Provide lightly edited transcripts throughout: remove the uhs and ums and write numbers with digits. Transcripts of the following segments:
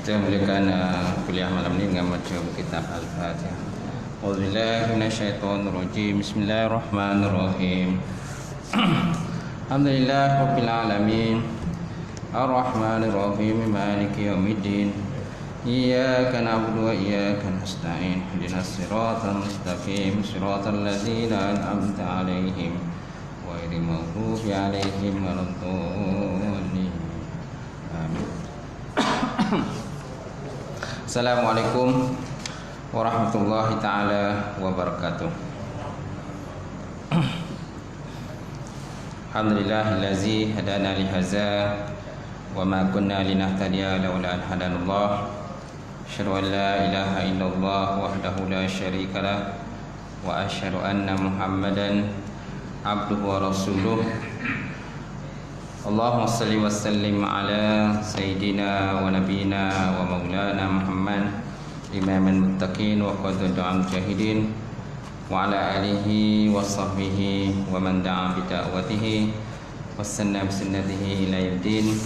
Kita mulakan kuliah malam ini dengan baca kitab Al-Fatihah. A'udzubillahi minasyaitonirrajim. Bismillahirrahmanirrahim. Alhamdulillah rabbil alamin. Ar-Rahmanirrahim. Maliki yaumiddin. Iyyaka na'budu wa iyyaka nasta'in. Ihdinas siratal mustaqim. Siratal ladzina an'amta 'alaihim ghairil maghdubi 'alaihim waladdallin. Amin. Assalamualaikum warahmatullahi ta'ala wabarakatuh. Alhamdulillahillazi hadana lihaza wa ma kunna linahtadiya laula an hadanallah. Asyhadu an la ilaha illallah wahdahu la syarika lah wa asyhadu anna Muhammadan abduhu wa rasuluh. Allahumma salli wa sallim ala sayyidina wa nabiyina wa maulana Muhammad imamul muttaqin wa qadudul mujahidin wa ala alihi wa sahbihi wa man da'a bi da'watihi wa sanna bi sunnatihi ila yaumil.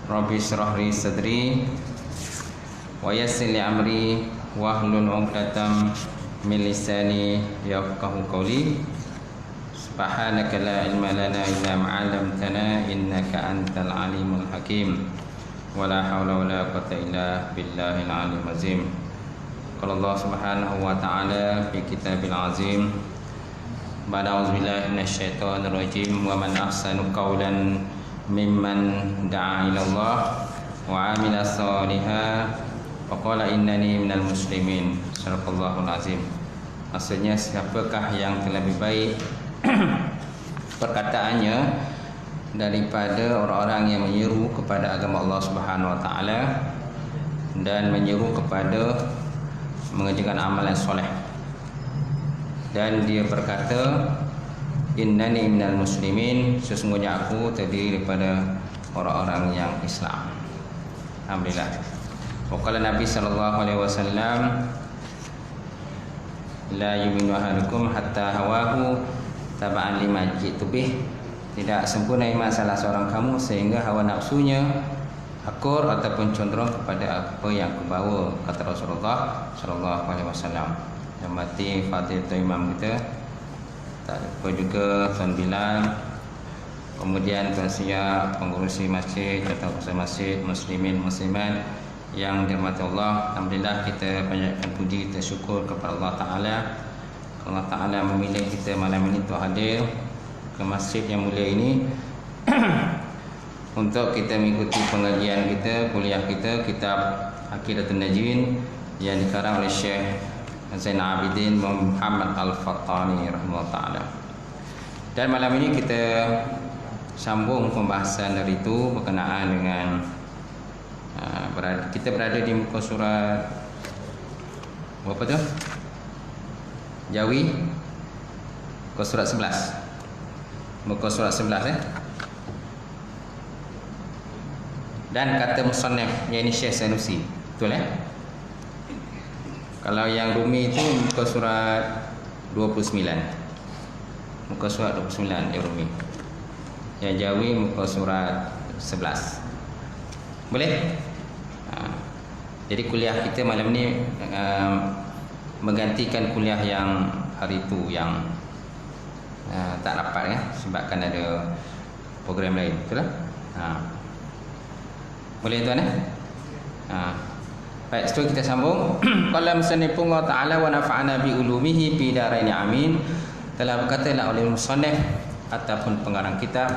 Rabbi shrah li sadri wa yassir li amri wa hlul 'uqdatam min lisani yafqahu qawli. Subhanaka la ilma lana illa ma 'allamtana innaka antal alimul hakim. Wala haula wala quwwata illa billahil aliyyil azim. Qala Allah Subhanahu wa ta'ala fi kitabil azim. Ba'da auzubillahi minasyaitonir rajim. Wa man ahsanu qawlan mimman da'a ila Allah wa 'amila shalihan wa qala innani minal muslimin. Sadaqallahul azim. Maksudnya, siapakah yang lebih baik perkataannya daripada orang-orang yang menyeru kepada agama Allah Subhanahu wa taala dan menyeru kepada mengerjakan amalan soleh. Dan dia berkata, innani minal muslimin, sesungguhnya aku terdiri daripada orang-orang yang Islam. Alhamdulillah. Waqala Nabi sallallahu alaihi wasallam, la yu'minu ahadukum hatta hawahu taba'an lima jitu bih. Tidak sempurna iman salah seorang kamu sehingga hawa nafsunya akur ataupun condong kepada apa yang kubawa, kata Rasulullah sallallahu alaihi wasallam. Yang mati Fatihah imam kita, tak lupa juga Tuan Bilal, kemudian Tuan Siap, pengurusi masjid atau pengurusi masjid, muslimin muslimat yang dirahmati Allah. Alhamdulillah, kita banyakkan puji, kita syukur kepada Allah Ta'ala. Allah Ta'ala memilih kita malam ini untuk hadir ke masjid yang mulia ini untuk kita mengikuti pengajian kita, kuliah kita, kitab Aqidatun Najin yang dikarang oleh Syekh Zainal Abidin Muhammad Al-Fattani rahimahullah ta'ala. Dan malam ini kita sambung pembahasan dari itu berkenaan dengan kita berada di muka surat berapa tu? Jawi muka surat 11. Muka surat 11 Dan kata musannaf yang ini Syekh Sanusi. Betul Kalau yang Rumi itu muka surat 29. Muka surat 29 yang Rumi. Yang Jawi muka surat 11. Boleh? Jadi kuliah kita malam ni menggantikan kuliah yang hari itu yang tak dapat sebabkan ada program lain. Betul tak? Boleh tuan Baik, seterusnya kita sambung. Qala musannif Allah Ta'ala wa nafa'ana bi ulumihi fi daraini amin. Telah berkatalah oleh musannif ataupun pengarang kitab,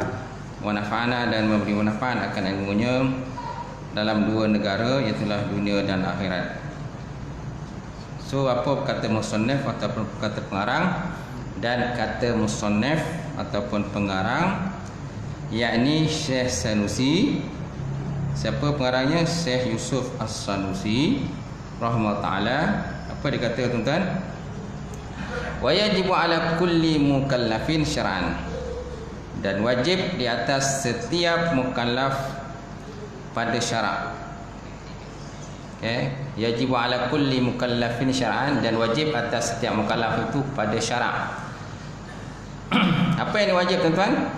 wa nafa'ana, dan memberi manfaat akan ilmunya dalam dua negara, iaitu dunia dan akhirat. So apa kata musannif ataupun kata pengarang? Dan kata musannif ataupun pengarang yakni Syekh Sanusi. Siapa pengarangnya? Syekh Yusuf As-Sanusi rahimahullah taala. Apa dia kata tuan-tuan? Wa yajibu ala kulli mukallafin syar'an, dan wajib di atas setiap mukallaf pada syarak. Yajibu ala kulli mukallafin syar'an, dan wajib atas setiap mukallaf itu pada syarak. Apa yang wajib tuan-tuan?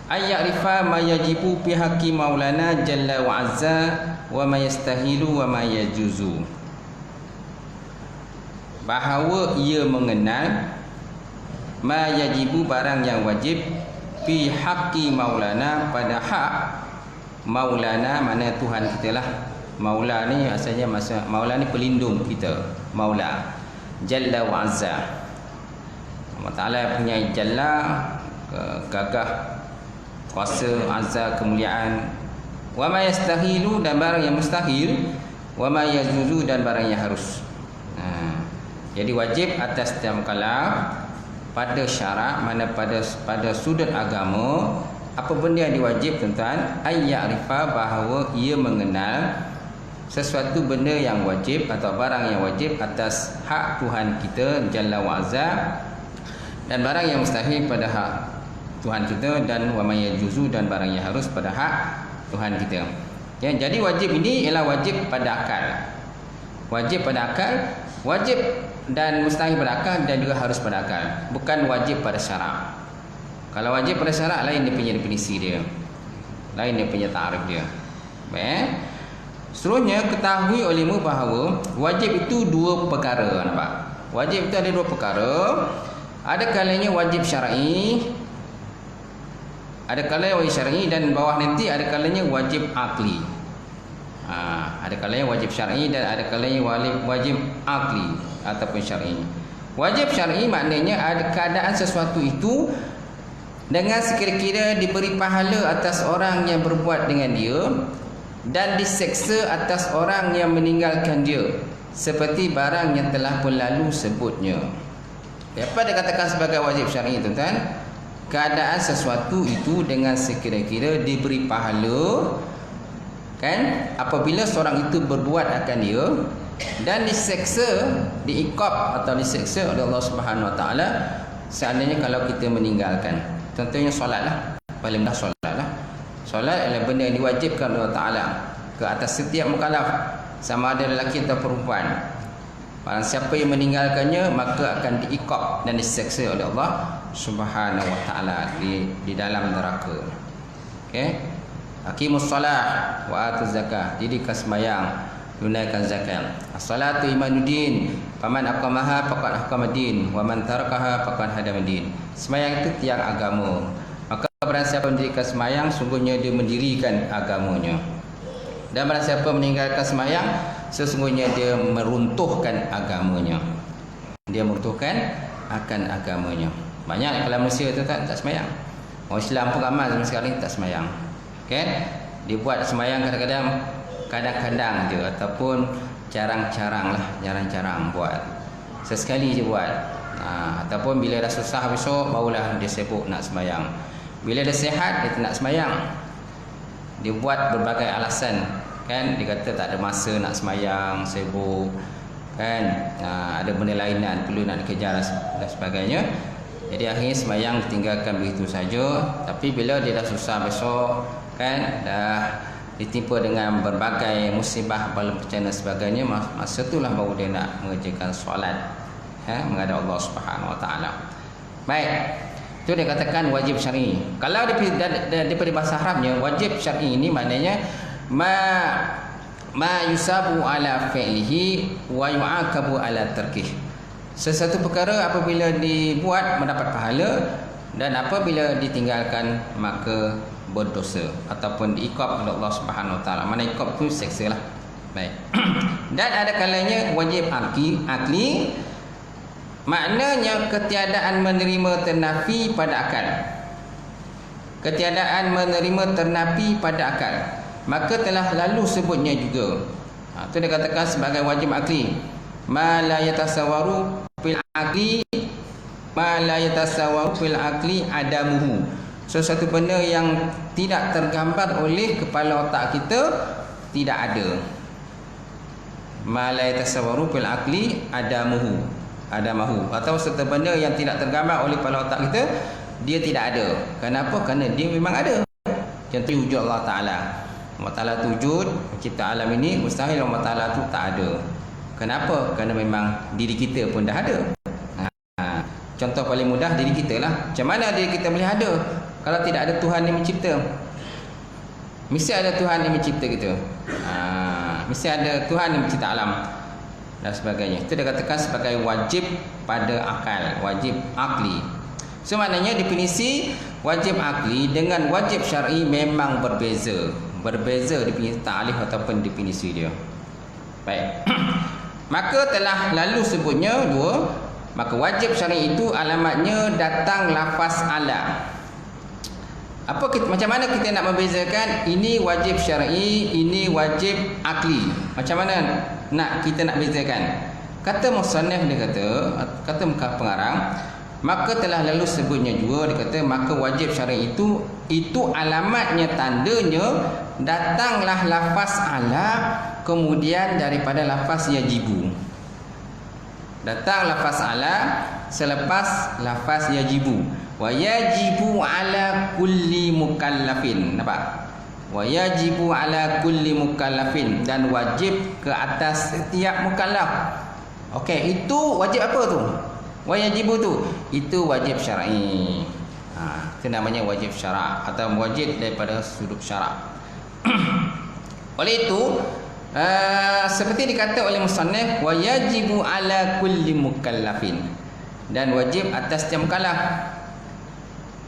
Ayya'rifa ma yajibu fi haqqi maulana jalla wa azza wa ma yastahilu wa ma yajuzu. Bahawa ia mengenal ma yajibu, barang yang wajib, fi haqqi maulana, pada hak maulana, mana Tuhan kita lah. Maula ni asalnya maula ni pelindung kita, maula jalla wa azza. Allah Ta'ala punya jalla, gagah, kuasa, azza, kemuliaan. Wa ma yastahilu, dan barang yang mustahil. Wa ma yajuzu, dan barang yang harus. Jadi wajib atas setiap mukallaf pada syarak, mana pada sudut agama, apa benda yang diwajib tuan-tuan? Ayya'rifa, bahawa ia mengenal sesuatu benda yang wajib atau barang yang wajib atas hak Tuhan kita jalla wa azza, dan barang yang mustahil pada hak Tuhan kita, dan wa may yajuzu, dan barang yang harus pada hak Tuhan kita. Jadi wajib ini ialah wajib pada akal. Wajib pada akal, wajib dan mustahil pada akal, dan juga harus pada akal. Bukan wajib pada syarak. Kalau wajib pada syarak, lain dia punya definisi dia, lain dia punya ta'arif dia. Baik. Seterusnya, ketahui olehmu bahawa wajib itu dua perkara. Nampak? Wajib itu ada dua perkara. Ada kalanya wajib syar'i, ada kalanya wajib syar'i, dan bawah nanti ada kalanya wajib akli. Ada kalanya wajib syar'i, dan ada kalanya wajib akli ataupun syar'i. Wajib syar'i maknanya ada keadaan sesuatu itu dengan sekira-kira diberi pahala atas orang yang berbuat dengan dia, dan diseksa atas orang yang meninggalkan dia, seperti barang yang telah pun lalu sebutnya. Apa dikatakan sebagai wajib syar'i tuan-tuan? Keadaan sesuatu itu dengan sekira-kira diberi pahala, kan, apabila seorang itu berbuat akan dia, dan diseksa, diiqab atau diseksa oleh Allah Subhanahu Wa Taala seandainya kalau kita meninggalkan. Contohnya solat lah, paling mudah solat lah. Solat adalah benda yang diwajibkan oleh Allah Ta'ala ke atas setiap mukallaf, sama ada lelaki atau perempuan. Barang siapa yang meninggalkannya, maka akan diiqab dan diseksa oleh Allah Subhanahu Wa Ta'ala di dalam neraka. Okey. Aqimus solah wa atuz zakah. Dirikan sembahyang, tunaikan zakat. As-salatu imanuddin, faman aqamaha faqad aqamadin, wa man tarakaha faqad hadamadin. Sembahyang itu tiang agama. Maka barang siapa mendirikan sembahyang, sungguhnya dia mendirikan agamanya. Dan barang siapa meninggalkan sembahyang, sesungguhnya dia meruntuhkan agamanya. Dia meruntuhkan akan agamanya. Banyak kalau Malaysia tu tak sembahyang. Orang Islam pun ramai zaman sekarang ni tak sembahyang. Kan? Dia buat sembahyang kadang-kadang je, ataupun jarang-jarang lah, jarang-jarang buat. Sesekali je buat. Ataupun bila dah susah besok, barulah dia sibuk nak sembahyang. Bila dah sihat, dia tak nak sembahyang. Dia buat berbagai alasan, kan? Dia kata tak ada masa nak sembahyang, sibuk, kan? Ada benda lain perlu nak dikejar dan sebagainya. Jadi akhirnya sembahyang ditinggalkan begitu saja. Tapi bila dia dah susah besok, kan, dah ditimpa dengan berbagai musibah, bala bencana sebagainya, masa itulah baru dia nak mengerjakan solat, menghadap Allah Subhanahu Wa Taala. Baik. Itu dia katakan wajib syar'i. Kalau daripada bahasa Arabnya, wajib syar'i ini maknanya ma yusabu ala fi'lihi wa yu'aqabu ala tarkih. Sesuatu perkara apabila dibuat mendapat pahala, dan apabila ditinggalkan maka berdosa ataupun diiqab oleh Allah Subhanahu Wa Taala. Mana iqab tu seksa lah. Baik. Dan ada kalanya wajib akli, maknanya ketiadaan menerima ternafi pada akal. Ketiadaan menerima ternafi pada akal. Maka telah lalu sebutnya juga. Itu dia katakan sebagai wajib akli. Ma la yatasawwaru fil akli, ma la yatasawwaru fil akli adamuhu. Sesuatu benda yang tidak tergambar oleh kepala otak kita tidak ada. Ma la yatasawwaru fil aqli adamahu. Atau sesuatu benda yang tidak tergambar oleh kepala otak kita, dia tidak ada. Kenapa? Kerana dia memang ada. Contoh wujud Allah Ta'ala. Allah Ta'ala tu wujud, cipta alam ini, mustahil Allah Ta'ala tu tak ada. Kenapa? Kerana memang diri kita pun dah ada. Contoh paling mudah diri kita lah. Macam mana diri kita boleh ada kalau tidak ada Tuhan yang mencipta? Mesti ada Tuhan yang mencipta kita. Mesti ada Tuhan yang mencipta alam dan sebagainya. Itu dia katakan sebagai wajib pada akal, wajib akli. So maknanya definisi wajib akli dengan wajib syar'i memang berbeza. Berbeza definisi ta'alif ataupun definisi dia. Baik. Maka telah lalu sebutnya dua. Maka wajib syar'i itu alamatnya datang lafaz ala. Macam mana kita nak membezakan ini wajib syar'i, ini wajib akli? Macam mana kita nak bezakan? Kata musannif, dia kata muka pengarang, maka telah lalu sebutnya juga, dia kata maka wajib syar'i itu alamatnya, tandanya datanglah lafaz ala kemudian daripada lafaz yajibu. Datang lafaz ala selepas lafaz yajibu. Wa yajibu ala kulli mukallafin. Nampak? Wa yajibu ala kulli mukallafin, dan wajib ke atas setiap mukallaf. Okey, itu wajib apa tu? Wa yajibu tu, itu wajib syar'i. Itu namanya wajib syara' atau wajib daripada sudut syara'. Oleh itu, seperti dikata oleh musannif, wa yajibu ala kulli mukallafin, dan wajib atas setiap mukallaf.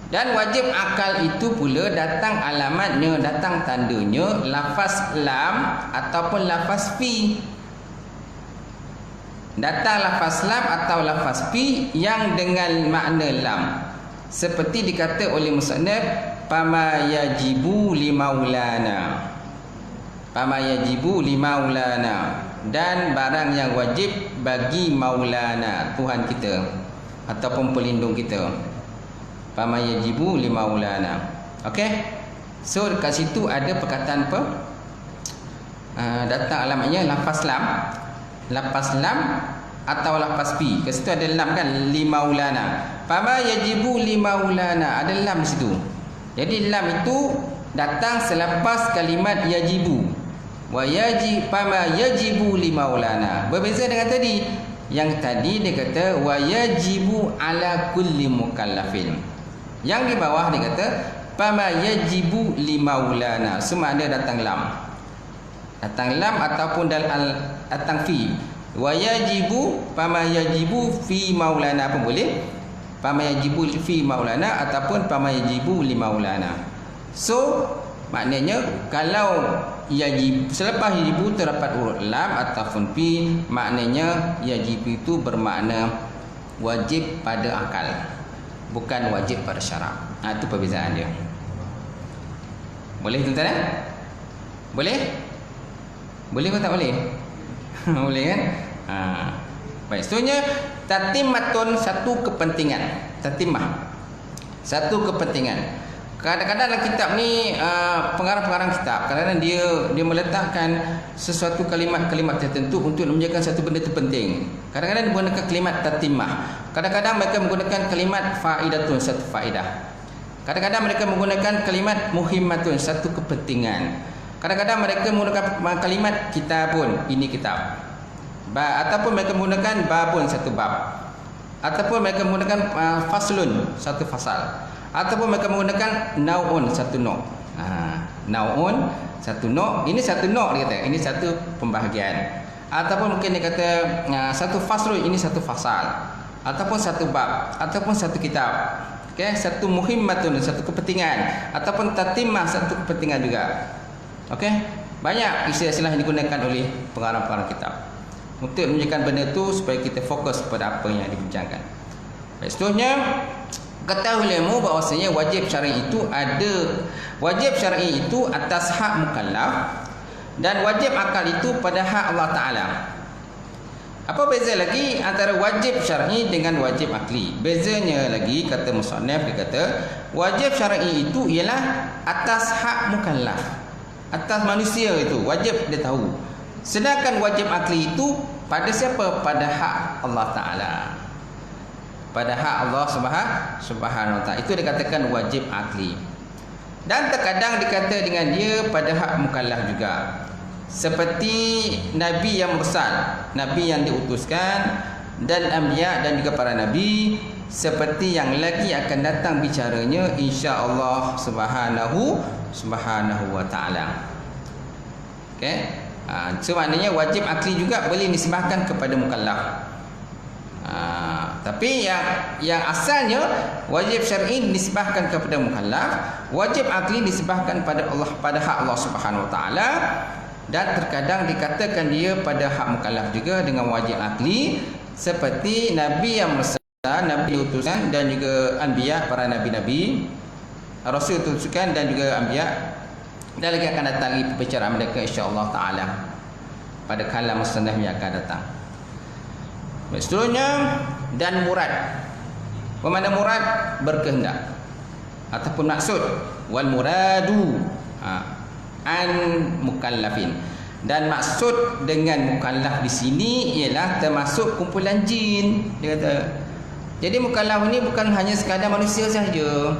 Dan wajib akal itu pula datang alamatnya, datang tandanya lafaz lam ataupun lafaz fi. Datang lafaz lam atau lafaz fi yang dengan makna lam. Seperti dikata oleh musannif, fama yajibu limaulana. Fama yajibu limaulana, dan barang yang wajib bagi maulana, Tuhan kita ataupun pelindung kita. Fama yajibu limaulana. Okey. So dekat situ ada perkataan apa? Datang alamatnya lafaz lam. Lafaz lam atau lafaz fi. Kat situ ada lam kan, limaulana. Fama yajibu limaulana, ada lam di situ. Jadi lam itu datang selepas kalimat yajibu. Wa fama yajibu limaulana. Berbeza dengan tadi. Yang tadi dia kata wa yajibu ala kulli mukallafin. Yang di bawah dia kata fama yajibu limaulana. Semua ada datang lam. Datang lam ataupun datang fi. Wa yajibu fama yajibu fi maulana pun boleh. Fama yajibu fi maulana ataupun fama yajibu limaulana. So maknanya kalau yajib selepas yajibu terdapat huruf lam ataupun fi, maknanya yajib itu bermakna wajib pada akal, bukan wajib pada syarak. Itu perbezaan dia. Boleh tuan-tuan? Boleh? Boleh ke tak boleh? Boleh kan? Baik, seterusnya tatimmatun, satu kepentingan. Tatimah, satu kepentingan. Kadang-kadang dalam kitab ni pengarang-pengarang kitab kadang-kadang dia meletakkan sesuatu kalimat-kalimat tertentu untuk menunjukkan satu benda terpenting. Kadang-kadang dia menggunakan kalimat tatimah. Kadang-kadang mereka menggunakan kalimat faidatun, satu faedah. Kadang-kadang mereka menggunakan kalimat muhimmatun, satu kepentingan. Kadang-kadang mereka menggunakan kalimat kitabun, ini kitab. Ataupun mereka menggunakan babun, satu bab. Ataupun mereka menggunakan faslun, satu fasal. Ataupun mereka menggunakan nau'un, satu nok. Nau'un, satu nok. Ini satu nok dia kata. Ini satu pembahagian. Ataupun mungkin dia kata satu faslun, ini satu fasal. Ataupun satu bab. Ataupun satu kitab. Okay? Satu muhimmatun, satu kepentingan. Ataupun tatimah, satu kepentingan juga. Okay? Banyak istilah-istilah yang digunakan oleh pengarang-pengarang kitab untuk menunjukkan benda itu supaya kita fokus pada apa yang dibincangkan. Baik, seterusnya, ketahuilah bahawasanya wajib syar'i itu ada. Wajib syar'i itu atas hak mukallaf, dan wajib akal itu pada hak Allah Ta'ala. Apa beza lagi antara wajib syar'i dengan wajib akli? Bezanya lagi, kata musannaf, dia kata wajib syar'i itu ialah atas hak mukallaf, atas manusia, itu wajib dia tahu. Sedangkan wajib akli itu pada siapa? Pada hak Allah Ta'ala, pada hak Allah Subhanahu Wa Ta'ala. Itu dikatakan wajib akli. Dan terkadang dikata dengan dia pada hak mukallaf juga, seperti Nabi yang mursal, Nabi yang diutuskan, dan anbiya dan juga para Nabi, seperti yang lagi akan datang bicaranya insya-Allah Subhanahu Wa Ta'ala. Okey. So maknanya wajib akli juga boleh disebahkan kepada mukallaf. Tapi yang asalnya wajib syar'i disebahkan kepada mukallaf, wajib akli disebahkan pada Allah, pada hak Allah Subhanahu Wa Ta'ala. Dan terkadang dikatakan dia pada hak mukallaf juga dengan wajib akli, seperti Nabi yang mursal, Nabi utusan, dan juga anbiya, para nabi-nabi, rasul utusan dan juga anbiya. Dan lagi akan datang lagi pembicaraan mereka insya-Allah Ta'ala pada kalam musannaf yang akan datang. Seterusnya, dan murad. Bermakna murad? Berkehendak ataupun maksud. Wal muradu an mukallafin. Dan maksud dengan mukallaf di sini ialah termasuk kumpulan jin, dia kata. Jadi mukallaf ini bukan hanya sekadar manusia sahaja.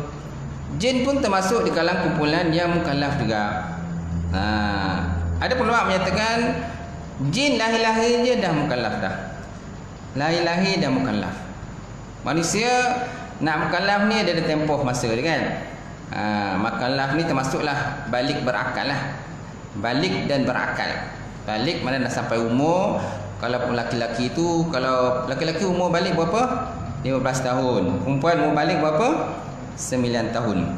Jin pun termasuk di kalangan kumpulan yang mukallaf juga. Ada ulama menyatakan jin lahir-lahir je dah mukallaf dah. Lahir-lahir dah mukallaf. Manusia nak mukallaf ni ada tempoh masa dia kan. Mukallaf ni termasuklah balik berakal lah. Balik dan berakal. Balik mana dah sampai umur. Kalau lelaki-lelaki itu, kalau lelaki-lelaki umur balik berapa? 15 tahun. Perempuan umur balik berapa? 9 tahun.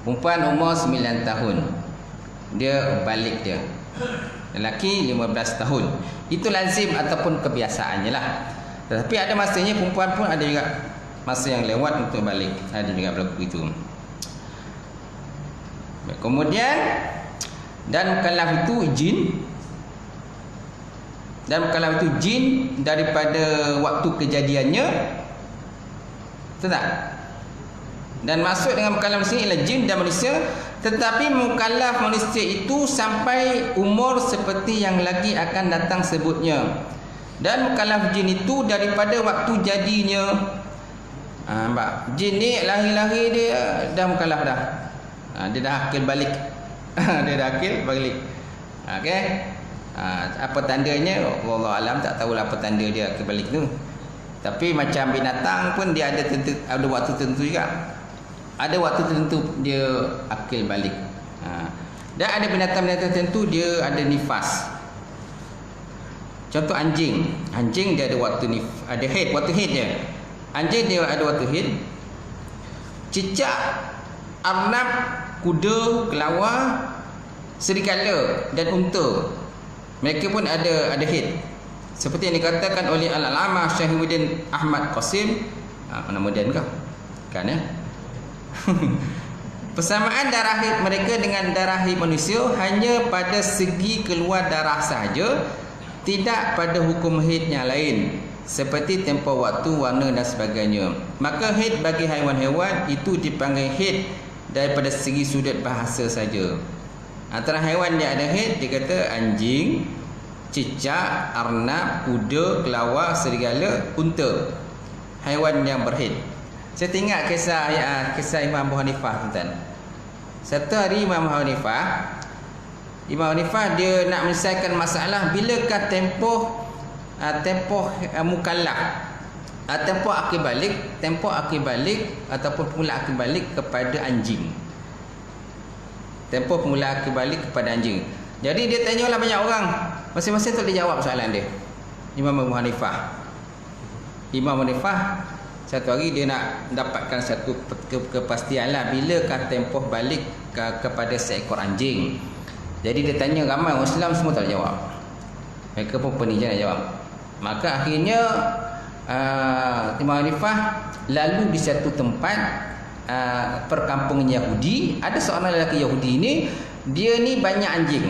Perempuan umur 9 tahun, dia balik dia. Lelaki 15 tahun. Itu lazim ataupun kebiasaannya lah. Tetapi ada masanya perempuan pun ada juga masa yang lewat untuk balik. Ada juga berlaku itu. Kemudian, dan mukallaf itu jin. Dan mukallaf itu jin daripada waktu kejadiannya. Betul tak? Dan maksud dengan mukallaf di sini ialah jin dan manusia. Tetapi mukallaf manusia itu sampai umur seperti yang lagi akan datang sebutnya. Dan mukallaf jin itu daripada waktu jadinya. Nampak? Jin ni lahir-lahir dia dah mukallaf dah. Dia dah akil balik. Dia dah akil balik. Okey. Apa tandanya? Wallahu alam, tak tahulah apa tanda dia akil balik tu. Tapi macam binatang pun dia ada waktu tertentu juga. Ada waktu tertentu dia akil balik. Dan ada binatang-binatang tertentu dia ada nifas. Contoh anjing. Anjing dia ada waktu ada haid, waktu haid dia. Anjing dia ada waktu haid. Cicak, arnab, kuda, kelawar, serigala dan unta, mereka pun ada haid. Seperti yang dikatakan oleh Al-Allamah Syahibuddin Ahmad Qasim. Mana moden kau? Kan ya? Persamaan darah haid mereka dengan darah haid manusia hanya pada segi keluar darah sahaja, tidak pada hukum haid yang lain seperti tempoh waktu, warna dan sebagainya. Maka haid bagi haiwan-haiwan itu dipanggil haid daripada segi sudut bahasa saja. Antara haiwan yang ada haid, dia kata anjing, cicak, arnab, kuda, kelawar, serigala, unta. Haiwan yang berhaid. Saya teringat kisah Imam Abu Hanifah, tuan-tuan. Satu hari Imam Abu Hanifah dia nak menyelesaikan masalah bilakah tempoh mukallaf, tempoh akil balik ataupun pemula akil balik kepada anjing. Tempoh pemula akil balik kepada anjing. Jadi dia tanyalah banyak orang, masing-masing tak boleh jawab soalan dia. Imam Abu Hanifah satu hari dia nak dapatkan satu kepastian lah bilakah tempoh balik kepada seekor anjing. Jadi dia tanya ramai orang Islam, semua tak jawab. Mereka pun pening je nak jawab. Maka akhirnya Imam Hanifah lalu di satu tempat perkampungan Yahudi. Ada seorang lelaki Yahudi ni, dia ni banyak anjing.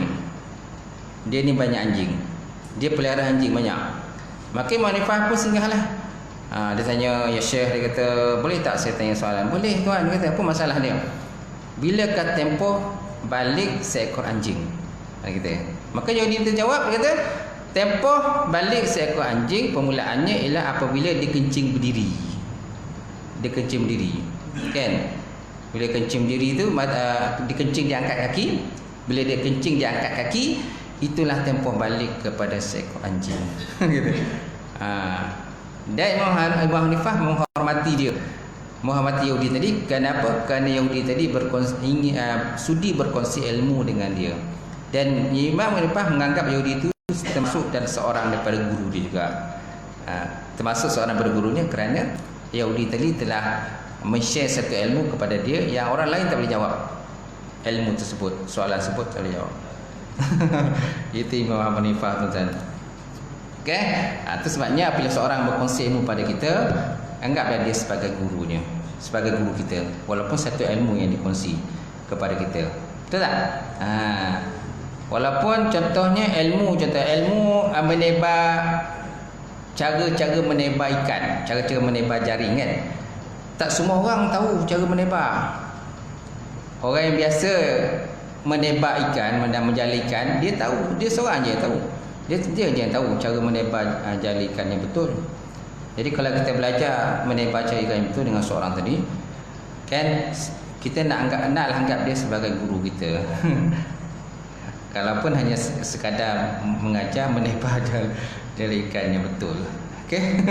Dia pelihara anjing banyak. Maka Imam Hanifah pun singgahlah. Dia tanya, ya Syekh, dia kata, boleh tak saya tanya soalan? Boleh tuan. Dia kata, apa masalah dia? Bilakah tempoh balik seekor anjing? Dia kata. Maka Yahudi itu jawab, dia kata, tempoh balik seekor anjing permulaannya ialah apabila dia kencing berdiri. Dia kencing berdiri, kan? Bila kencing berdiri tu, dia kencing dia angkat kaki. Bila dia kencing dia angkat kaki, itulah tempoh balik kepada seekor anjing. Gitu. Dan Imam Hanifah menghormati dia, menghormati Yahudi tadi. Kenapa? Kerana Yahudi tadi sudi berkongsi ilmu dengan dia. Dan Imam Hanifah menganggap Yahudi itu termasuk dan seorang daripada guru dia juga. Termasuk seorang daripada gurunya, kerana Yahudi tadi telah men-share satu ilmu kepada dia yang orang lain tak boleh jawab. Ilmu tersebut, soalan tersebut tak boleh jawab. Itu Imam Hanifah, tuan-tuan. Okey, itu sebabnya apabila seorang berkongsi ilmu pada kita, anggaplah dia sebagai gurunya, sebagai guru kita, walaupun satu ilmu yang dikongsi kepada kita. Betul tak? Walaupun contohnya ilmu menebar, cara-cara menebar ikan, cara-cara menebar jaring, kan? Tak semua orang tahu cara menebar. Orang yang biasa menebar ikan dan menjala ikan, dia tahu, dia seorang je yang tahu. Dia je yang tahu cara menebar jala ikan yang betul. Jadi kalau kita belajar menebar jala ikan yang betul dengan seorang tadi, kan, kita nak anggap dia sebagai guru kita. Kalaupun hanya sekadar mengajar menebar jala ikan yang betul. Okey.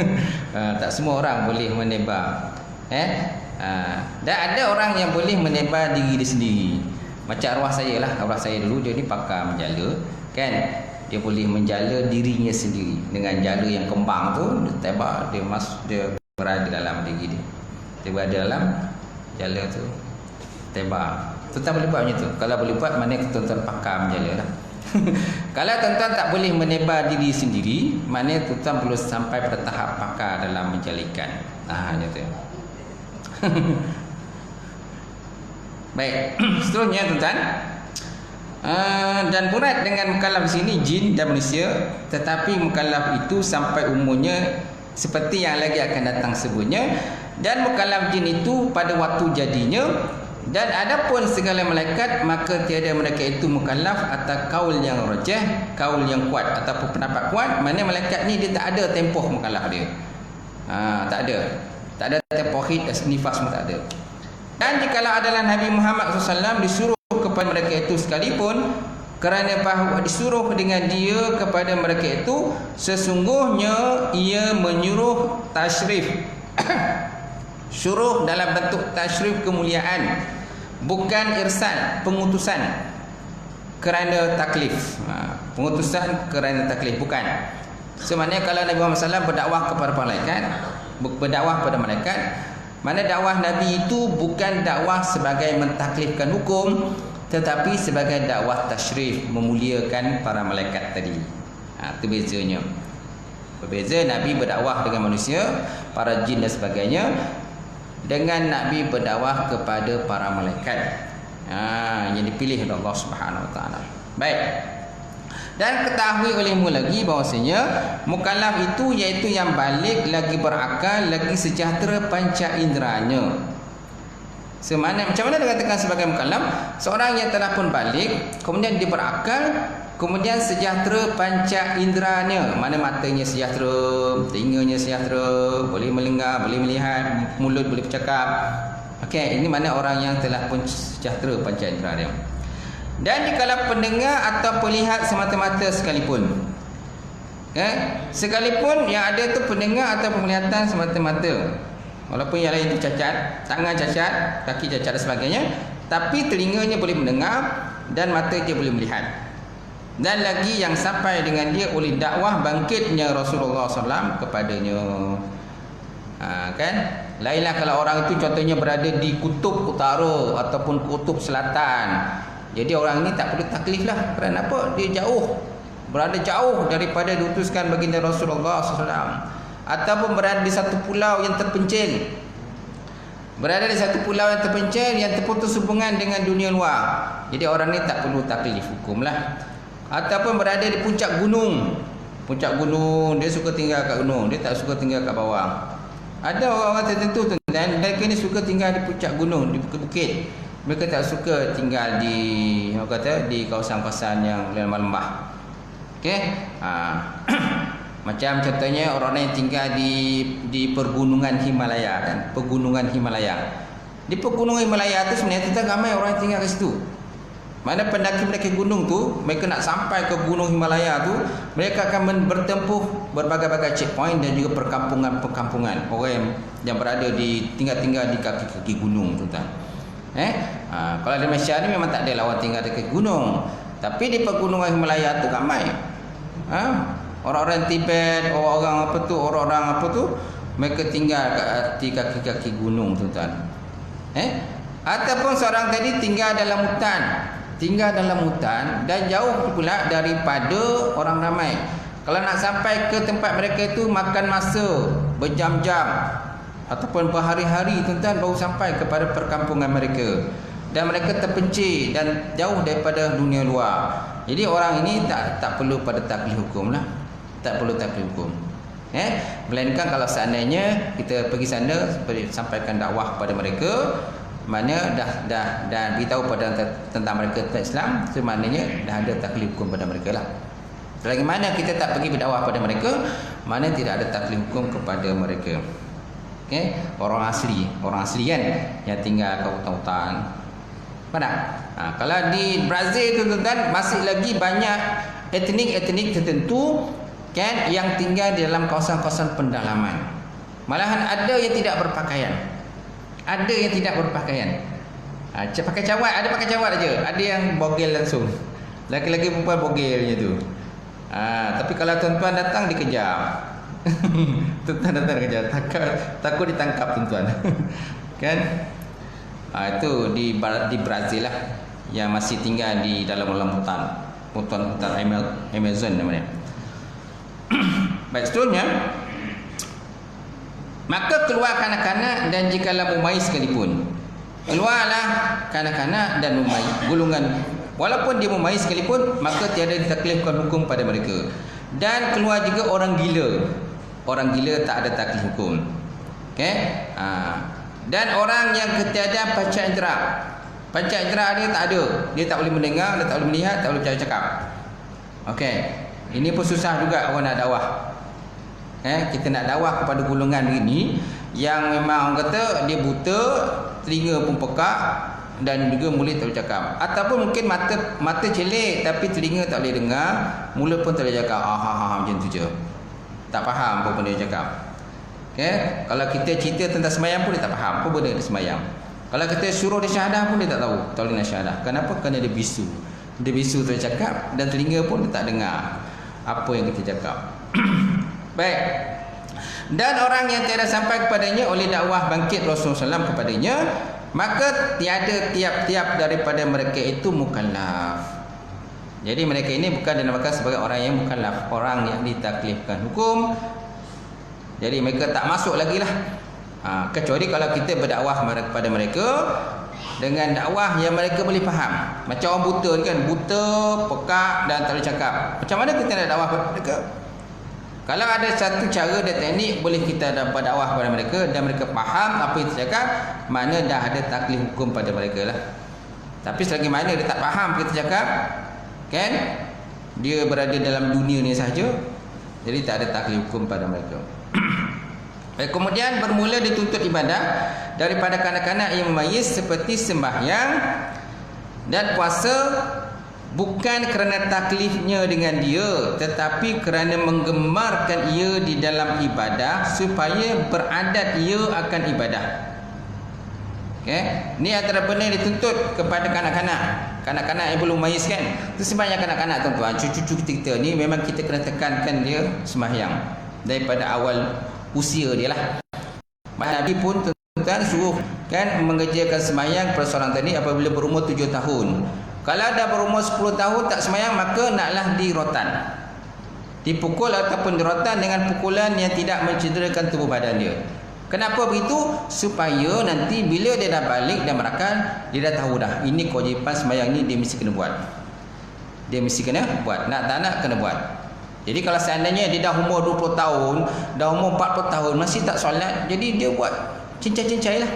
Tak semua orang boleh menebar. Dan ada orang yang boleh menebar diri dia sendiri. Macam arwah saya lah. Arwah saya dulu, dia ni pakar menjala, kan? Dia boleh menjala dirinya sendiri dengan jala yang kembang tu. Dia tebak, dia berada dalam diri dia. Dia berada dalam jala tu, tebak. Tuan-tuan boleh buat macam tu. Kalau boleh buat, mana tuan-tuan pakar menjala lah. Kalau tuan-tuan tak boleh menebar diri sendiri, maknanya tuan-tuan perlu sampai pada tahap pakar dalam menjala ikan. Macam tu. Baik, seterusnya tuan-tuan, dan murad dengan mukallaf di sini jin dan manusia, tetapi mukallaf itu sampai umurnya seperti yang lagi akan datang sebutnya. Dan mukallaf jin itu pada waktu jadinya, dan adapun segala malaikat, maka tiada mereka itu mukallaf atas kaul yang rajih, kaul yang kuat ataupun pendapat kuat. Mana malaikat ni dia tak ada tempoh mukallaf dia. Tak ada tempoh hid dan nifas pun tak ada. Dan jikalau adalah Nabi Muhammad SAW disuruh kepada mereka itu sekalipun, kerana bahawa disuruh dengan dia kepada mereka itu, sesungguhnya ia menyuruh tashrif. Syuruh dalam bentuk tashrif kemuliaan, bukan irsal, pengutusan kerana taklif. Pengutusan kerana taklif, bukan. Sebenarnya kalau Nabi Muhammad SAW berdakwah kepada malaikat, berdakwah pada malaikat, mana dakwah Nabi itu bukan dakwah sebagai mentaklifkan hukum, tetapi sebagai dakwah tashrif, memuliakan para malaikat tadi. Itu bezanya. Berbeza Nabi berdakwah dengan manusia, para jin dan sebagainya, dengan Nabi berdakwah kepada para malaikat, yang dipilih oleh Allah Subhanahu Wa Taala. Baik. Dan ketahui olehmu lagi bahawasanya mukallaf itu iaitu yang balik, lagi berakal, lagi sejahtera panca inderanya. Macam mana dikatakan sebagai mukallaf? Seorang yang telah pun balik, kemudian dia berakal, kemudian sejahtera panca inderanya. Mana matanya sejahtera, telinganya sejahtera, boleh mendengar, boleh melihat, mulut boleh bercakap. Okey, ini mana orang yang telah pun sejahtera panca inderanya. Dan jikalau pendengar atau pelihat semata-mata sekalipun, sekalipun yang ada tu pendengar atau penglihatan semata-mata, walaupun yang lain tu cacat, tangan cacat, kaki cacat dan sebagainya, tapi telinganya boleh mendengar dan mata dia boleh melihat. Dan lagi yang sampai dengan dia oleh dakwah bangkitnya Rasulullah SAW kepadanya. Kan? Lainlah kalau orang itu contohnya berada di kutub utara ataupun kutub selatan. Jadi orang ini tak perlu taklif lah. Kerana apa? Dia jauh, berada jauh daripada diutuskan baginda Rasulullah SAW, ataupun berada di satu pulau yang terpencil, berada di satu pulau yang terpencil, yang terputus hubungan dengan dunia luar. Jadi orang ini tak perlu taklif hukum lah. Ataupun berada di puncak gunung, Puncak gunung, dia suka tinggal kat gunung, dia tak suka tinggal kat bawah. Ada orang-orang tertentu tuan-tuan, mereka ni suka tinggal di puncak gunung, di bukit-bukit. Mereka tak suka tinggal di di kawasan-kawasan yang lembah-lembah. Okey? Macam contohnya orang yang tinggal di pergunungan Himalaya kan, pegunungan Himalaya. Di pegunungan Himalaya tu sebenarnya kita ramai orang yang tinggal kat situ. Mana pendaki-pendaki gunung tu, mereka nak sampai ke gunung Himalaya tu, mereka akan bertempuh berbagai-bagai checkpoint dan juga perkampungan-perkampungan orang yang berada tinggal-tinggal di kaki-kaki gunung tuan-tuan. Kalau di Malaysia ni memang tak ada lawan tinggal dekat gunung, tapi di pegunungan Himalaya tu ramai. Orang-orang Tibet, orang-orang apa tu, mereka tinggal di kaki-kaki gunung tuan-tuan. Ataupun seorang tadi tinggal dalam hutan dan jauh pula daripada orang ramai. Kalau nak sampai ke tempat mereka itu makan masa berjam-jam ataupun berhari-hari tuan-tuan baru sampai kepada perkampungan mereka, dan mereka terpencil dan jauh daripada dunia luar. Jadi orang ini tak perlu pada taklif hukum lah, tak perlu taklif hukum. Melainkan kalau seandainya kita pergi sana sampaikan dakwah kepada mereka, mana dah beritahu pada tentang mereka tentang Islam, semaknanya dah ada taklif hukum pada mereka lah. Selagi mana kita tak pergi berdakwah pada mereka, mana tidak ada taklif hukum kepada mereka. Orang asli kan yang tinggal ke hutan-hutan. Mana? Kalau di Brazil tuan-tuan masih lagi banyak etnik tertentu kan yang tinggal di dalam kawasan-kawasan pendalaman. Malahan ada yang tidak berpakaian. Ada yang tidak berpakaian. Pakai cawat, ada pakai cawat aja. Ada yang bogel langsung. Laki-laki perempuan bogelnya tu. Tapi kalau tuan-tuan datang dikejar. Tuan-tuan datang dikejar. Takut ditangkap tuan-tuan. Kan? Itu di Brazil lah, yang masih tinggal di dalam hutan. Hutan Amazon namanya. Baik, seterusnya. Maka keluar kanak-kanak dan jikalau mumai sekalipun. Keluarlah kanak-kanak dan mumai, golongan walaupun dia mumai sekalipun, maka tiada ditaklifkan hukum pada mereka. Dan keluar juga orang gila. Orang gila tak ada taklif hukum. Dan orang yang ketiadaan panca indera. Panca indera dia tak ada. Dia tak boleh mendengar, dia tak boleh melihat, tak boleh bercakap. Ini pun susah juga orang nak dakwah. Kita nak dakwah kepada golongan ini yang memang orang kata dia buta, telinga pun pekak dan juga mulut tak boleh cakap, ataupun mungkin mata celik tapi telinga tak boleh dengar, mulut pun tak boleh cakap macam tu je, tak faham apa benda dia cakap. Kalau kita cerita tentang sembahyang pun dia tak faham apa benda dia sembahyang. Kalau kita suruh dia syahadah pun dia tak tahu, tak boleh nak syahadah. Kenapa? Kerana dia bisu. Dia bisu tak cakap dan telinga pun dia tak dengar apa yang kita cakap. Baik. Dan orang yang tiada sampai kepadanya oleh dakwah bangkit Rasulullah SAW kepadanya, maka tiada tiap-tiap daripada mereka itu mukallaf. Jadi mereka ini bukan dinamakan sebagai orang yang mukallaf, orang yang ditaklifkan hukum. Jadi mereka tak masuk lagi lah. Kecuali kalau kita berdakwah kepada mereka dengan dakwah yang mereka boleh faham. Macam orang buta kan, buta, pekak dan tak boleh cakap. Macam mana kita nak dakwah kepada mereka? Kalau ada satu cara dan teknik boleh kita dapat dakwah kepada mereka dan mereka faham apa yang kita cakap, mana dah ada taklif hukum pada mereka lah. Tapi selagi mana dia tak faham kita cakap, kan, dia berada dalam dunia ni sahaja, jadi tak ada taklif hukum pada mereka. Baik, kemudian bermula dituntut ibadah daripada kanak-kanak yang memayis seperti sembahyang dan puasa, bukan kerana taklifnya dengan dia, tetapi kerana menggemarkan ia di dalam ibadah supaya beradat ia akan ibadah. Ini antara benda yang dituntut kepada kanak-kanak. Kanak-kanak yang belum mayis kan, itu sebanyak kanak-kanak tuan-tuan, cucu-cucu kita ni memang kita kena tekankan dia sembahyang daripada awal usia dia lah. Nabi pun tuan-tuan suruh kan mengerjakan sembahyang pada seorang tadi apabila berumur 7 tahun. Kalau dah berumur 10 tahun tak sembahyang, maka naklah dirotan, dipukul ataupun dirotan dengan pukulan yang tidak mencederakan tubuh badan dia. Kenapa begitu? Supaya nanti bila dia dah balik dan merakal, dia dah tahu dah ini kewajipan sembahyang ni dia mesti kena buat. Dia mesti kena buat, nak tak nak kena buat. Jadi kalau seandainya dia dah umur 20 tahun, dah umur 40 tahun masih tak solat, jadi dia buat cincai-cincai lah.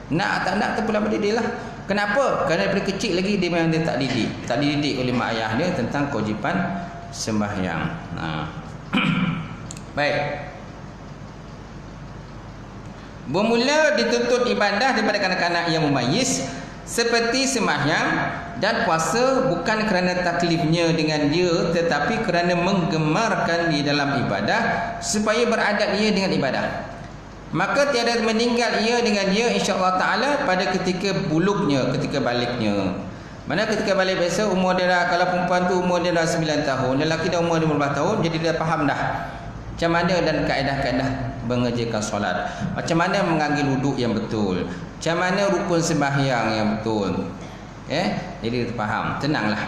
Nak tak nak terpulang pada dia lah. Kenapa? Kerana daripada kecil lagi dia memang dia tak dididik oleh mak ayah dia tentang kewajipan sembahyang. Baik. Bermula dituntut ibadah daripada kanak-kanak yang mumayyiz seperti sembahyang dan puasa bukan kerana taklifnya dengan dia, tetapi kerana menggemarkan di dalam ibadah supaya beradat ia dengan ibadah. Maka tiada meninggal ia dengan dia insya-Allah taala pada ketika bulugnya, ketika baliknya. Mana ketika balik biasa umur dia dah, kalau perempuan tu umur dia dah 9 tahun, lelaki dah umur 15 tahun, jadi dia faham dah macam mana dan kaedah-kaedah mengerjakan solat, macam mana mengambil wuduk yang betul, macam mana rukun sembahyang yang betul. Jadi dia faham, tenanglah.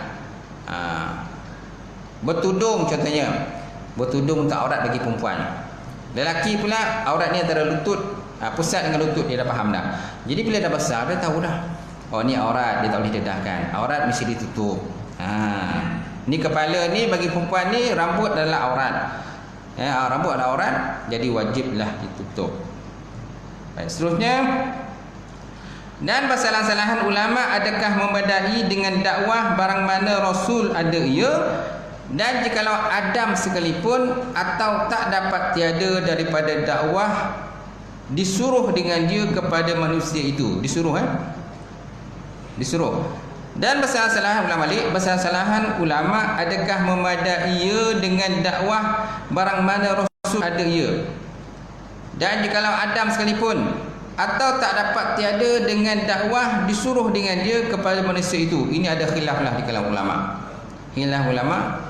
Bertudung contohnya, bertudung untuk aurat bagi perempuan. Lelaki pula auratnya antara lutut, pusat dengan lutut, dia dah faham dah. Jadi bila dah besar dia tahu dah, oh ni aurat, dia tak boleh dedahkan, aurat mesti ditutup. Ni kepala ni bagi perempuan ni, rambut adalah aurat. Rambut adalah aurat, jadi wajiblah ditutup. Baik, seterusnya, dan kesalahan-kesalahan ulama adakah membadai dengan dakwah barang mana Rasul ada ia, dan jikalau Adam sekalipun atau tak dapat tiada daripada dakwah disuruh dengan dia kepada manusia itu. Disuruh. Dan kesalahan ulama balik, kesalahan ulama adakah memadai ia dengan dakwah barang mana Rasul ada ia, dan jikalau Adam sekalipun atau tak dapat tiada dengan dakwah disuruh dengan dia kepada manusia itu. Ini ada khilaflah di kalangan ulama. Khilaf ulama.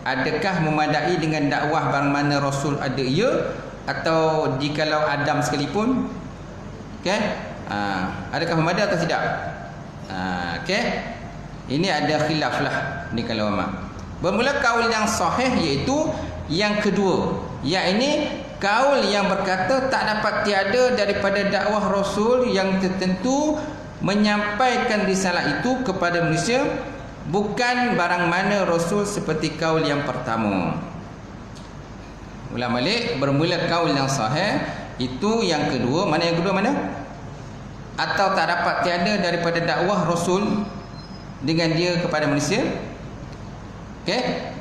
Adakah memadai dengan dakwah barang mana Rasul ada ia, atau jikalau Adam sekalipun. Adakah memadai atau tidak? Ini ada khilaf lah di kalangan ulama. Bermula kaul yang sahih iaitu yang kedua, yakni kaul yang berkata tak dapat tiada daripada dakwah Rasul yang tertentu menyampaikan risalah itu kepada manusia, bukan barang mana Rasul, seperti kaul yang pertama. Ulang balik, bermula kaul yang sahih itu yang kedua. Mana yang kedua mana? Atau tak dapat tiada daripada dakwah Rasul dengan dia kepada manusia.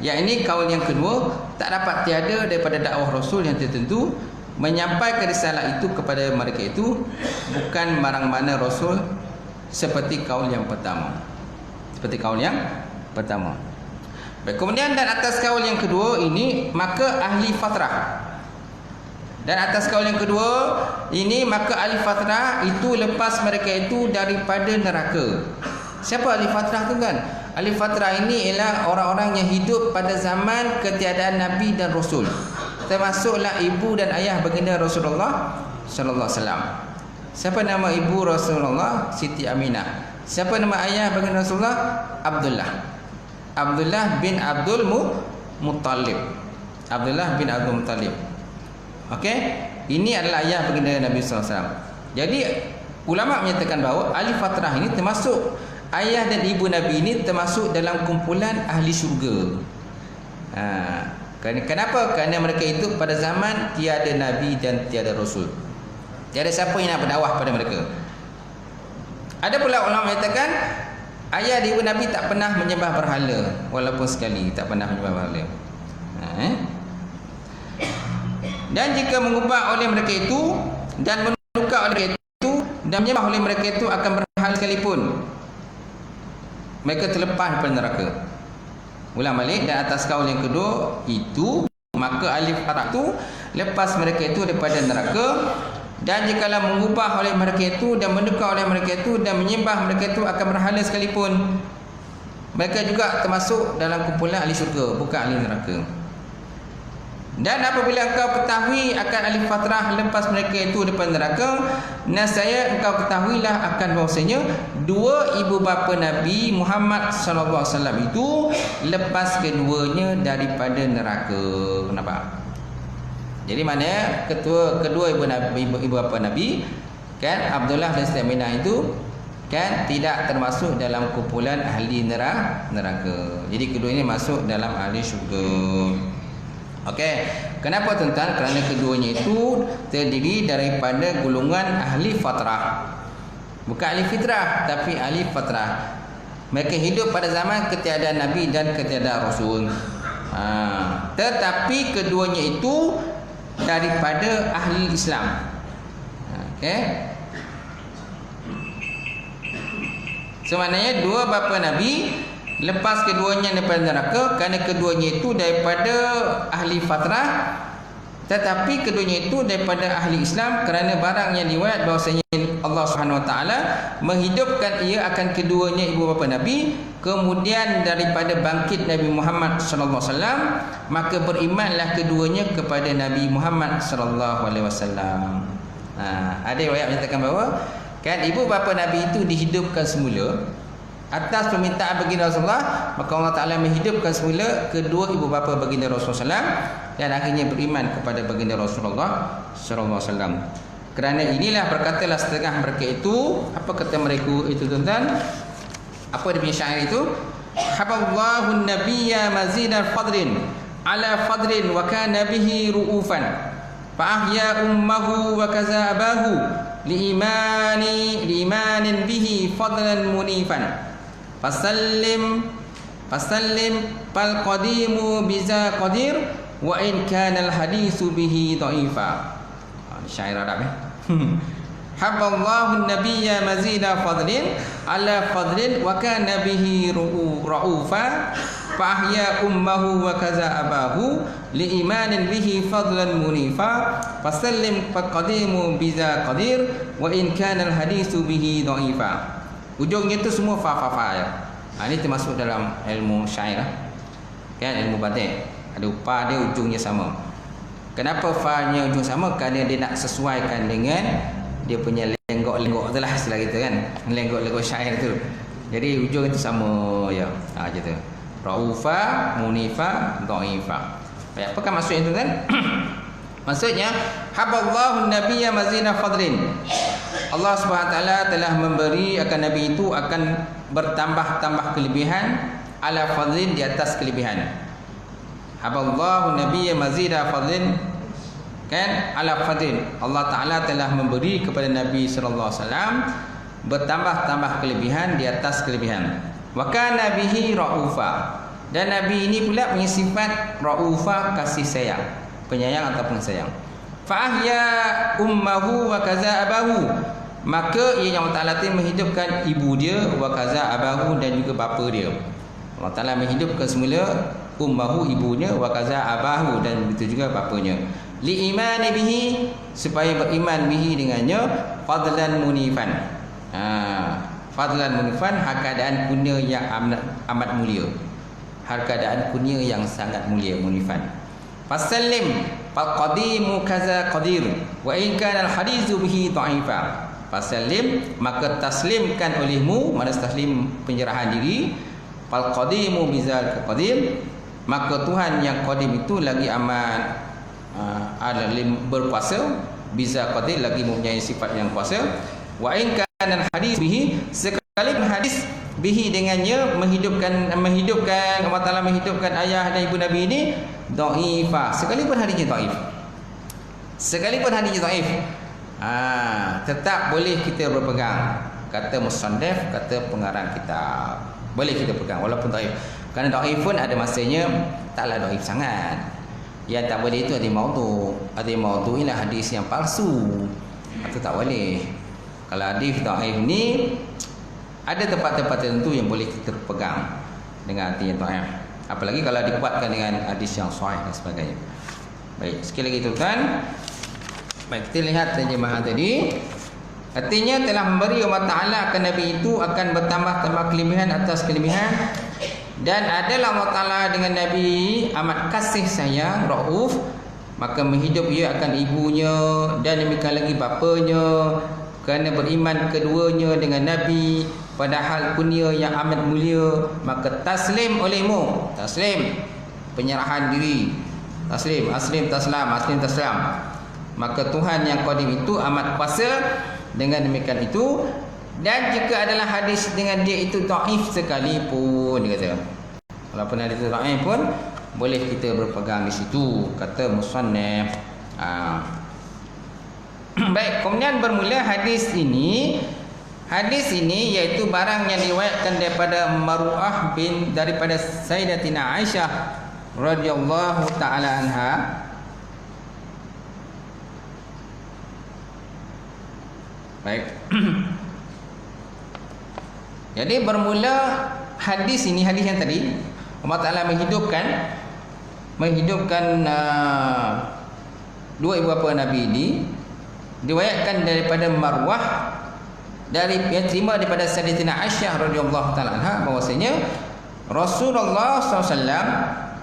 Yang ini kaul yang kedua, tak dapat tiada daripada dakwah Rasul yang tertentu menyampaikan risalah itu kepada mereka itu, bukan barang mana Rasul, seperti kaul yang pertama. Baik, kemudian dan atas kaul yang kedua ini maka ahli fatrah. Dan atas kaul yang kedua ini maka ahli fatrah itu lepas mereka itu daripada neraka. Siapa ahli fatrah tu kan? Ahli fatrah ini ialah orang-orang yang hidup pada zaman ketiadaan Nabi dan Rasul. Termasuklah ibu dan ayah baginda Rasulullah sallallahu alaihi wasallam. Siapa nama ibu Rasulullah? Siti Aminah. Siapa nama ayah baginda Rasulullah? Abdullah bin Abdul Muttalib. Abdullah bin Abdul Muttalib. Ini adalah ayah baginda Nabi sallallahu alaihi wasallam. Jadi ulama menyatakan bahawa ahli fatrah ini termasuk ayah dan ibu Nabi ini termasuk dalam kumpulan ahli syurga. Kenapa? Kerana mereka itu pada zaman tiada Nabi dan tiada Rasul. Tiada siapa yang nak berdakwah pada mereka. Ada pula ulama menyatakan ayah dan ibu Nabi tak pernah menyembah berhala, walaupun sekali tak pernah menyembah berhala. Dan jika mengubah oleh mereka itu dan menukar oleh mereka itu dan menyembah oleh mereka itu akan berhala sekalipun, mereka terlepas daripada neraka. Ulang balik, dan atas kaul yang kedua itu maka ahli fatrah itu lepas mereka itu daripada neraka, dan jikalau mengubah oleh mereka itu dan menukar oleh mereka itu dan menyembah mereka itu akan berhala sekalipun, mereka juga termasuk dalam kumpulan ahli syurga, bukan ahli neraka. Dan apabila engkau ketahui akan ahli fatrah lepas mereka itu daripada neraka, nescaya engkau ketahuilah akan bahawasanya dua ibu bapa Nabi Muhammad sallallahu alaihi wasallam itu lepas keduanya daripada neraka. Nampak? Jadi mana kedua ibu bapa Nabi kan, Abdullah dan Siti Aminah itu kan tidak termasuk dalam kumpulan ahli neraka. Jadi kedua ini masuk dalam ahli syurga. Okey, kenapa tuan-tuan? Kerana keduanya itu terdiri daripada golongan ahli fatrah. Bukan ahli fitrah, tapi ahli fatrah. Mereka hidup pada zaman ketiadaan Nabi dan ketiadaan Rasul. Tetapi keduanya itu daripada ahli Islam. Okey. Sebenarnya dua bapa Nabi lepas keduanya daripada neraka kerana keduanya itu daripada ahli fatrah, tetapi keduanya itu daripada ahli Islam kerana barang yang riwayat bahawasanya Allah Subhanahu Wa Taala menghidupkan ia akan keduanya ibu bapa Nabi, kemudian daripada bangkit Nabi Muhammad sallallahu alaihi wasallam, maka berimanlah keduanya kepada Nabi Muhammad sallallahu alaihi wasallam. Ada riwayat menyatakan bahawa kan ibu bapa Nabi itu dihidupkan semula atas permintaan baginda Rasulullah, maka Allah Taala menghidupkan semula kedua ibu bapa baginda Rasulullah SAW dan akhirnya beriman kepada baginda Rasulullah sallallahu alaihi wasallam. Kerana inilah berkatalah setengah mereka itu, apa kata mereka itu tuan-tuan? Apa dia punya syair itu? Haballahu nabiyya mazidan fadrin ala fadrin wa kana bihi ru'ufan fa ahya ummuhu wa kaza abahu liimanin bihi fadlan munifan fasallim fal qadimu biza qadir wa in kana al hadisu bihi dha'ifa. Syair Arab Haballahu nabiyya mazida fadlin ala fadlin wa kana bihi ra'ufa fa ahya ummuhu wa kaza abahu liimanin bihi fadlan munifa fasallim faqadimu biza qadir wa in kana al hadisu bihi dha'ifa. Ujungnya itu semua fa ya. Ini termasuk dalam ilmu syair kan, ilmu batik. Ada upah dia ujungnya sama. Kenapa fa-nya ujung sama? Kerana dia nak sesuaikan dengan dia punya lenggok-lenggok tu lah, istilah kita kan, lenggok-lenggok syair tu. Jadi ujung itu sama ya. Macam tu. Raufa, munifa, dha'ifa. Baik, apakah maksudnya itu kan? Maksudnya haballahu nabiyya mazina fadlin. Allah Subhanahu Wa Taala telah memberi akan nabi itu akan bertambah-tambah kelebihan ala fadlin, di atas kelebihan. Haballahu nabiyya mazida fadlin kan ala fadlin. Allah Taala telah memberi kepada Nabi sallallahu alaihi wasallam bertambah-tambah kelebihan di atas kelebihan. Wa kana bihi raufa. Dan Nabi ini pula punya sifat raufa, kasih sayang, penyayang ataupun sayang. Fa ahya ummuhu wa kaza abahu. Maka ia yang Allah Taala menghidupkan ibu dia, wa kaza abahu, dan juga bapa dia. Allah Taala menghidupkan semula ummuhu, ibunya, wa kaza abahu, dan begitu juga bapanya. Li imani bihi, supaya beriman bihi dengannya, fadlan munifan. Fadlan munifan, hak keadaan kurnia yang amat mulia. Hak keadaan kurnia yang sangat mulia, munifan. Fasallim faqadimu kaza qadir wa in kana al hadithu bihi dha'ifa. Fasallim, maka taslimkan olehmu, mana taslim penyerahan diri, fal qadimu bizal qadim, maka Tuhan yang qadim itu lagi amat berkuasa, biza qadir, lagi mempunyai sifat yang kuasa. Wa in kana al hadis bihi, sekalipun hadis bihi dengannya menghidupkan Allah Taala menghidupkan ayah dan ibu Nabi ini dha'ifa, sekalipun hadisnya dhaif, tetap boleh kita berpegang, kata musannaf, kata pengarang kitab, boleh kita pegang walaupun dhaif. Kerana dhaif pun ada masanya taklah dhaif sangat. Yang tak boleh itu ada maudhu ialah hadis yang palsu, itu tak boleh. Kalau hadis dhaif ni ada tempat-tempat tertentu yang boleh kita pegang dengan arti yang dhaif, apalagi kalau dikuatkan dengan hadis yang sahih dan sebagainya. Baik, sekali lagi tuan-tuan. Baik, kita lihat terjemahan tadi. Artinya telah memberi Allah Ta'ala akan Nabi itu akan bertambah-tambah kelebihan atas kelebihan. Dan adalah Allah Ta'ala dengan Nabi amat kasih sayang, ra'uf, maka menghidup ia akan ibunya dan demikian lagi bapanya, kerana beriman keduanya dengan Nabi padahal kurnia yang amat mulia. Maka taslim olehmu, taslim penyerahan diri, taslim, maka Tuhan yang qadim itu amat kuasa. Dengan demikian itu Dan jika adalah hadis dengan dia itu dhaif sekalipun, dia kata. Walaupun hadis itu dhaif pun boleh kita berpegang di situ, kata musannaf. Baik, kemudian bermula hadis ini. Hadis ini iaitu barang yang diriwayatkan daripada Marwah daripada Sayyidatina Aisyah radhiyallahu taala anha. Baik. Jadi bermula hadis ini, hadis yang tadi Allah Taala menghidupkan dua ibu bapa Nabi ini, diriwayatkan daripada Marwah yang terima daripada Sayyidatina Aisyah radhiyallahu taala anha bahwasanya Rasulullah SAW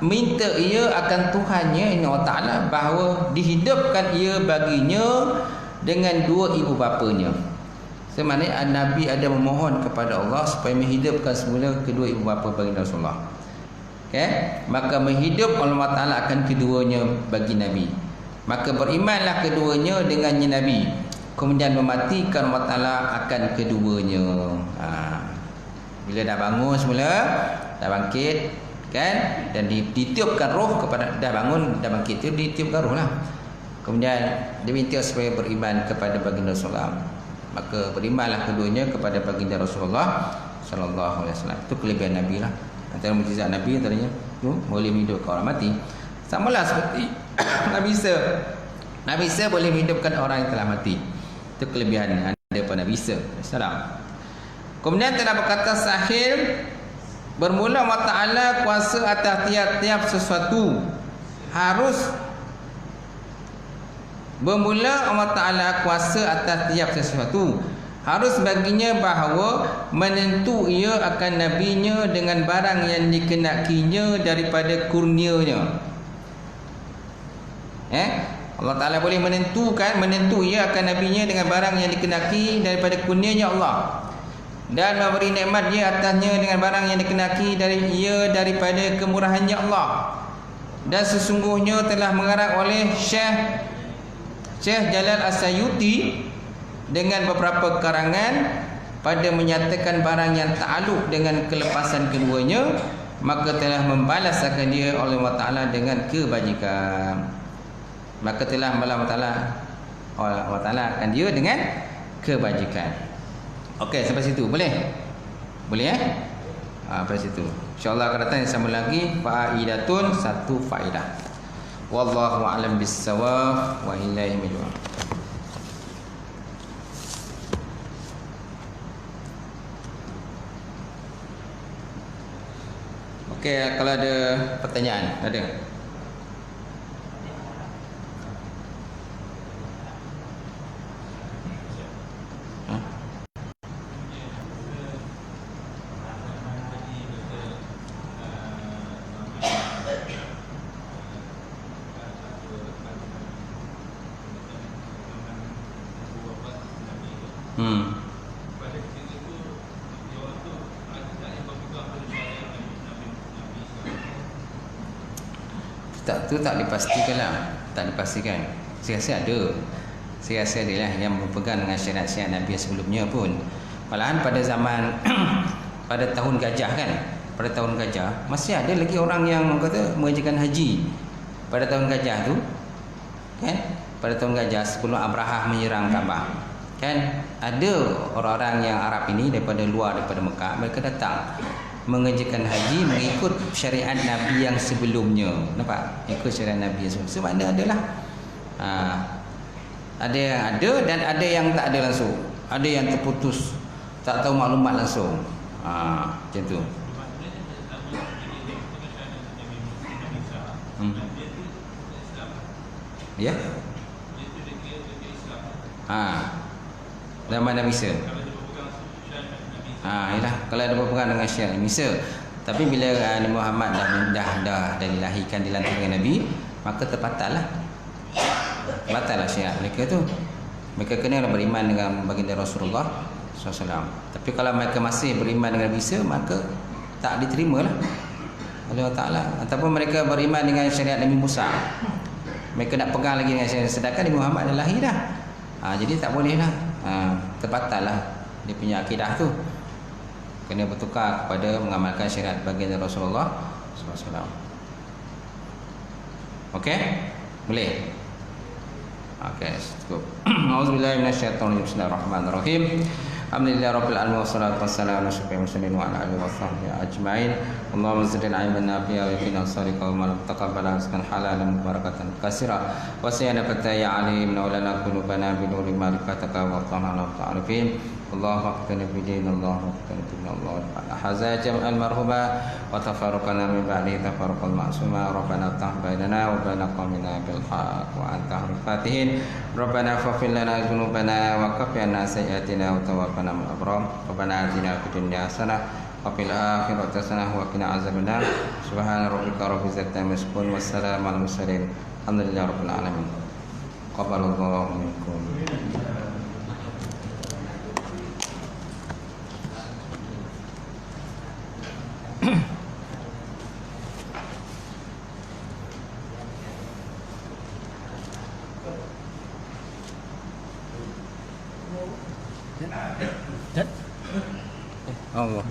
minta ia akan Tuhannya Inna Ta'ala bahawa dihidupkan ia baginya dengan dua ibu bapanya. Sebenarnya Nabi ada memohon kepada Allah supaya menghidupkan semula kedua ibu bapa bagi Rasulullah. Okay? Maka menghidup Allah Ta'ala akan keduanya bagi Nabi. Maka berimanlah keduanya dengannya Nabi. Kemudian mematikan Allah Ta'ala akan keduanya. Bila dah bangun semula, dah bangkit, kan, dan ditiupkan roh kepada, dah bangun, dah bangkit tu ditiupkan roh lah. Kemudian dia minta supaya beriman kepada baginda Rasulullah. Maka berimanlah keduanya kepada baginda Rasulullah sallallahu alaihi wasallam. Itu kelebihan Nabi lah. Antara mukjizat Nabi antaranya tu boleh menghidupkan orang mati. Samalah seperti Nabi Isa. Nabi Isa boleh menghidupkan orang yang telah mati. Itu kelebihan ada pada Nabi Isa alaihissalam. Kemudian telah berkata Sahih, bermula Allah Ta'ala kuasa atas tiap-tiap sesuatu. Harus bermula Allah Ta'ala kuasa atas tiap sesuatu. Harus baginya bahawa menentu ia akan nabinya dengan barang yang dikenakinya daripada kurnianya. Allah Ta'ala boleh menentu ia akan nabinya dengan barang yang dikenaki daripada kurnianya Allah, dan memberi nikmat dia atasnya dengan barang yang dikenaki daripada kemurahannya Allah. Dan sesungguhnya telah mengarang oleh Syekh Jalal As-Sayuti dengan beberapa karangan pada menyatakan barang yang ta'aluk dengan kelepasan keduanya, maka telah membalas akan dia oleh Allah Ta'ala dengan kebajikan. Maka telah membalas Allah Ta'ala akan dia dengan kebajikan. Okey, sampai situ boleh? Boleh sampai situ. InsyaAllah akan datang yang sama lagi faidatun, satu faedah. Wallahu a'lam bis-shawab wa ilaihi marji'un. Okey, kalau ada pertanyaan, ada? Tu tak dipastikan lah. Tak dipastikan. Saya rasa ada. Saya rasa dia lah yang berpegang dengan syariat-syariat Nabi sebelumnya pun. Malahan pada zaman pada tahun gajah kan, pada tahun gajah masih ada lagi orang yang kata mengerjakan haji pada tahun gajah tu kan. Pada tahun gajah sebelum Abrahah menyerang Kaabah kan, ada orang-orang yang Arab ini daripada luar, daripada Mekah, mereka datang mengerjakan haji mengikut syariat Nabi yang sebelumnya. Nampak? Ikut syariat Nabi yang sebelumnya. Sebab adalah ada yang ada dan ada yang tak ada langsung. Ada yang terputus, tak tahu maklumat langsung. Macam tu. Ya? Zaman Nabi Isa. Yalah, kalau ada berpegang dengan syariat Nabi Isa. Tapi bila Nabi Muhammad dah dilahirkan, dilantik dengan Nabi, maka terbatallah syariat mereka tu. Mereka kena beriman dengan baginda Rasulullah SAW. Tapi kalau mereka masih beriman dengan Nabi Isa, maka tak diterima lah oleh Allah Ta'ala. Ataupun mereka beriman dengan syariat Nabi Musa, mereka nak pegang lagi dengan syariat, sedangkan Nabi Muhammad dah lahir dah. Jadi tak boleh lah, terbatal lah dia punya akidah tu kena bertukar kepada mengamalkan syariat baginda Rasulullah SAW. Okey? Boleh? Okey, cukup. Auzubillahi minasyaitonir rajim. Bismillahirrahmanirrahim. Alhamdulillah rabbil alamin wassalatu wassalamu ala asyrofil mursalin wa ala alihi washabbihi ajmain. Allahumma zidna ilman nafi'a wa qina sariqa wa lam taqabbal rizqan halalan mubarakatan katsira. Wa sayyana fataya alim wa lana qulubana bi nuri ma'rifataka wa ta'ala ta'arifin. Allahu akbar bidin Allahu akbar bidin Allah haza jam'al marhuba wa tafarraqana min ba'di tafarruqal ma'suma rabbana tahbaidana wa baina qawmina bil haqq wa anta fatihin rabbana faghfir lana dhunubana wa kaffina sayyi'atina wa tawaffana ma'al abrar rabbana atina fid dunya hasanah wa fil akhirati hasanah wa qina azabannar subhana rabbika rabbil izzati amma yasifun wa salamun alal mursalin alhamdulillahi rabbil alamin qabalallahu minkum. Allah